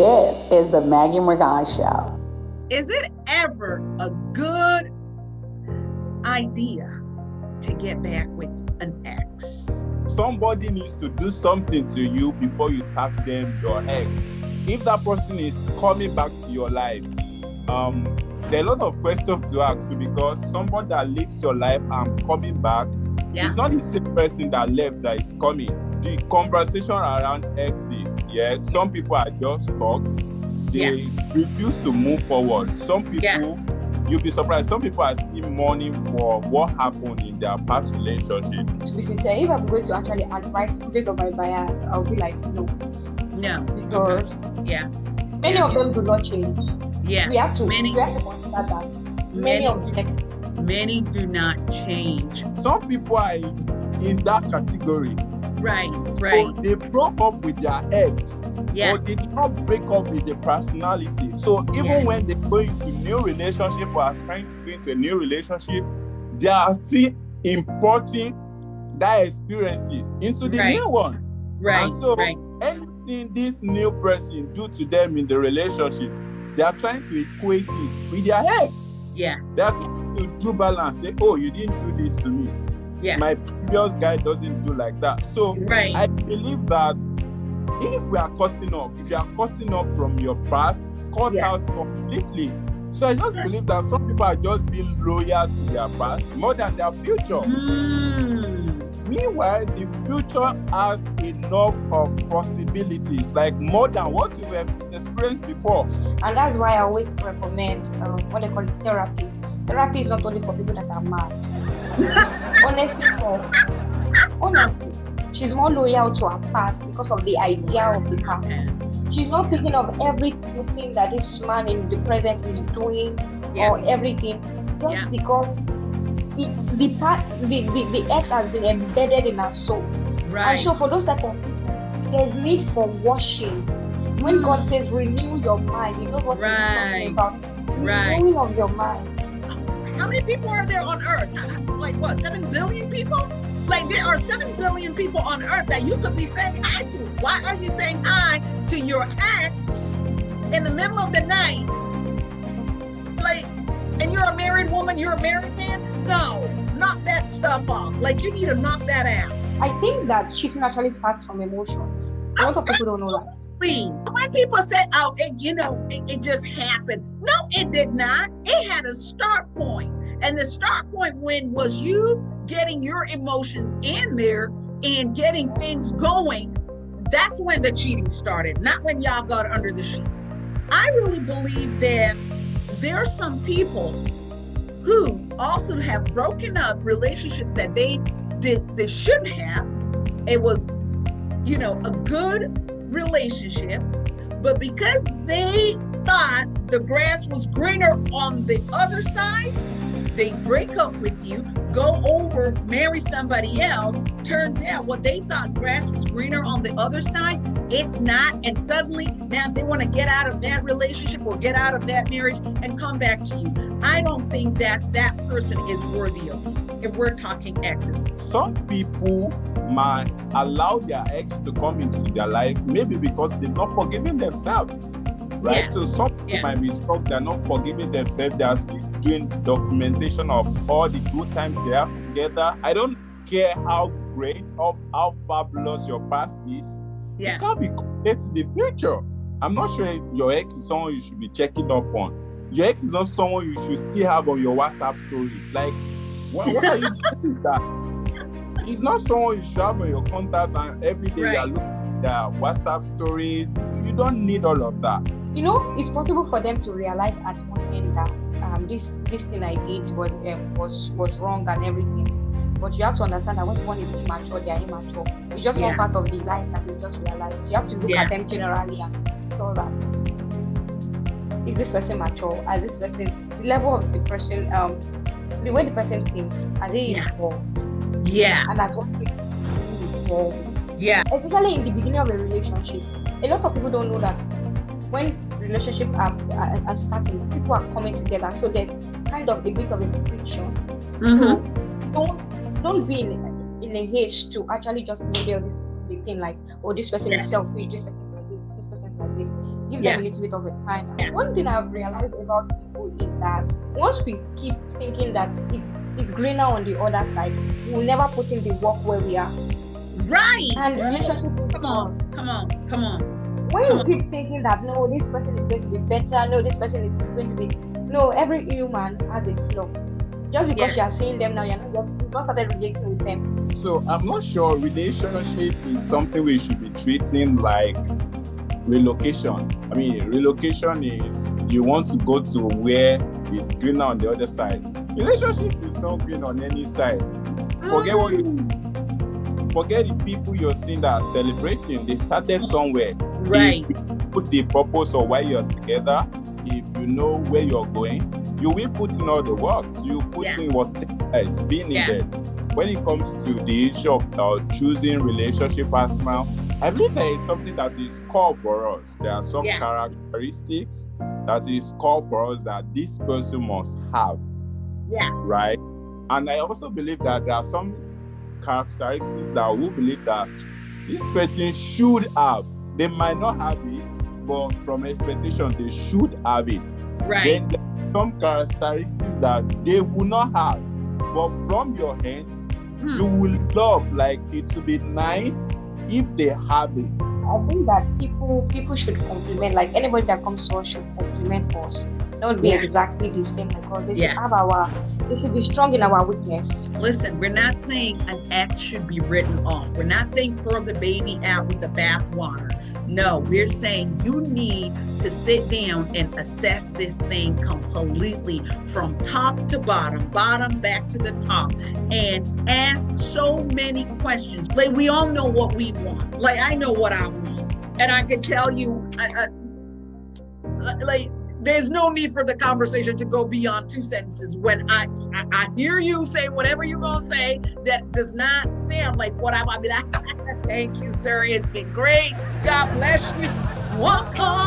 This is the Maggie Morgan Show. Is it ever a good idea to get back with an ex? Somebody needs to do something to you before you tag them your ex. If that person is coming back to your life, there are a lot of questions to ask you, because somebody that leaves your life and coming back, it's not the same person that left that is coming. The conversation around exes, some people are just stuck. They refuse to move forward. Some people, you'll be surprised, some people are still mourning for what happened in their past relationship. To be sincere, if I'm going to actually advise based on my bias, I'll be like, no. Because many of them do not change. We have to consider that. Many of them. Many do not change. Some people are in that category. Right. So they broke up with their ex. But they did not break up with the personality. So even when they go into a new relationship or are trying to go into a new relationship, they are still importing that experiences into the new one. And so anything this new person do to them in the relationship, they are trying to equate it with their ex. They are trying to do balance. Say, oh, you didn't do this to me. My previous guy doesn't do like that. So I believe that if we are cutting off, if you are cutting off from your past, cut out completely. So I just believe that some people are just being loyal to their past more than their future. Meanwhile, the future has enough of possibilities, like more than what you have experienced before. And that's why I always recommend what they call therapy. Therapy is not only for people that are mad. Honestly, she's more loyal to her past because of the idea of the past. She's not thinking of everything that this man in the present is doing or everything, just because the ex has been embedded in her soul. And so for those type of people, there's need for washing. When God says renew your mind, you know what he's talking about. Renewing of your mind. How many people are there on earth? Like what, 7 billion people? Like there are 7 billion people on earth that you could be saying hi to. Why are you saying hi to your ex in the middle of the night? Like, and you're a married woman, you're a married man? No, knock that stuff off. Like you need to knock that out. I think that cheating actually starts from emotions. A lot of people don't know that. When people say, oh, it just happened. No, it did not. It had a start point. And the start point was you getting your emotions in there and getting things going. That's when the cheating started, not when y'all got under the sheets. I really believe that there are some people who also have broken up relationships that they shouldn't have. It was, a good relationship, but because they thought the grass was greener on the other side, they break up with you, go over, marry somebody else. Turns out what they thought grass was greener on the other side, it's not. And suddenly now they want to get out of that relationship or get out of that marriage and come back to you. I don't think that person is worthy of you if we're talking exes. Some people might allow their ex to come into their life, maybe because they've not forgiven themselves. Right? So some people might be stuck, they're not forgiving themselves, they are still doing documentation of all the good times they have together. I don't care how great or how fabulous your past is. It can't be compared to the future. I'm not sure your ex is someone you should be checking up on. Your ex is not someone you should still have on your WhatsApp story. Like, what are you doing with that? It's not someone you should have on your contact and every day they're looking at their WhatsApp story. You don't need all of that. It's possible for them to realize at one end that this thing I did was wrong and everything. But you have to understand that when someone is immature, they are immature. It's just one part of the life that you just realize. You have to look at them generally and saw that is this person mature? As this person, the level of the person, the way the person thinks, are they involved? And at what point involved? Especially in the beginning of a relationship. A lot of people don't know that when relationships are starting, people are coming together, so there's kind of a bit of a friction. So don't be in a haste to actually just model the thing like, oh, this person is selfish, this person is like this, this person is like this. Give give them a little bit of a time. One thing I've realized about people is that once we keep thinking that it's greener on the other side, we'll never put in the work where we are. Right. And relationship. Come on. When you keep thinking that no, this person is going to be better, no, this person is going to be, no, every human has a flaw. Just because you are seeing them now, you've not started relating with them. So I'm not sure relationship is something we should be treating like relocation. I mean, relocation is you want to go to where it's greener on the other side. Relationship is not green on any side. Forget the people you're seeing that are celebrating. They started somewhere. Right. If you put the purpose of why you're together, if you know where you're going, you will put in all the works. You put in what is being needed. When it comes to the issue of choosing relationship partner, I believe there is something that is core for us. There are some characteristics that is core for us that this person must have. Yeah. Right? And I also believe that there are some characteristics that we believe that this person should have. They might not have it, but from expectation, they should have it. Right. Then there are some characteristics that they will not have, but from your end, you will love, like it will be nice if they have it. I think that people should compliment, like anybody that comes to us should compliment us. Don't be exactly the same, because they should be strong in our weakness. Listen, we're not saying an ex should be written off. We're not saying throw the baby out with the bathwater. No, we're saying you need to sit down and assess this thing completely from top to bottom back to the top, and ask so many questions. Like, we all know what we want. Like, I know what I want, and I can tell you, there's no need for the conversation to go beyond 2 sentences. When I hear you say whatever you're gonna say that does not sound like what I'll be like, thank you, sir. It's been great. God bless you. Walk on.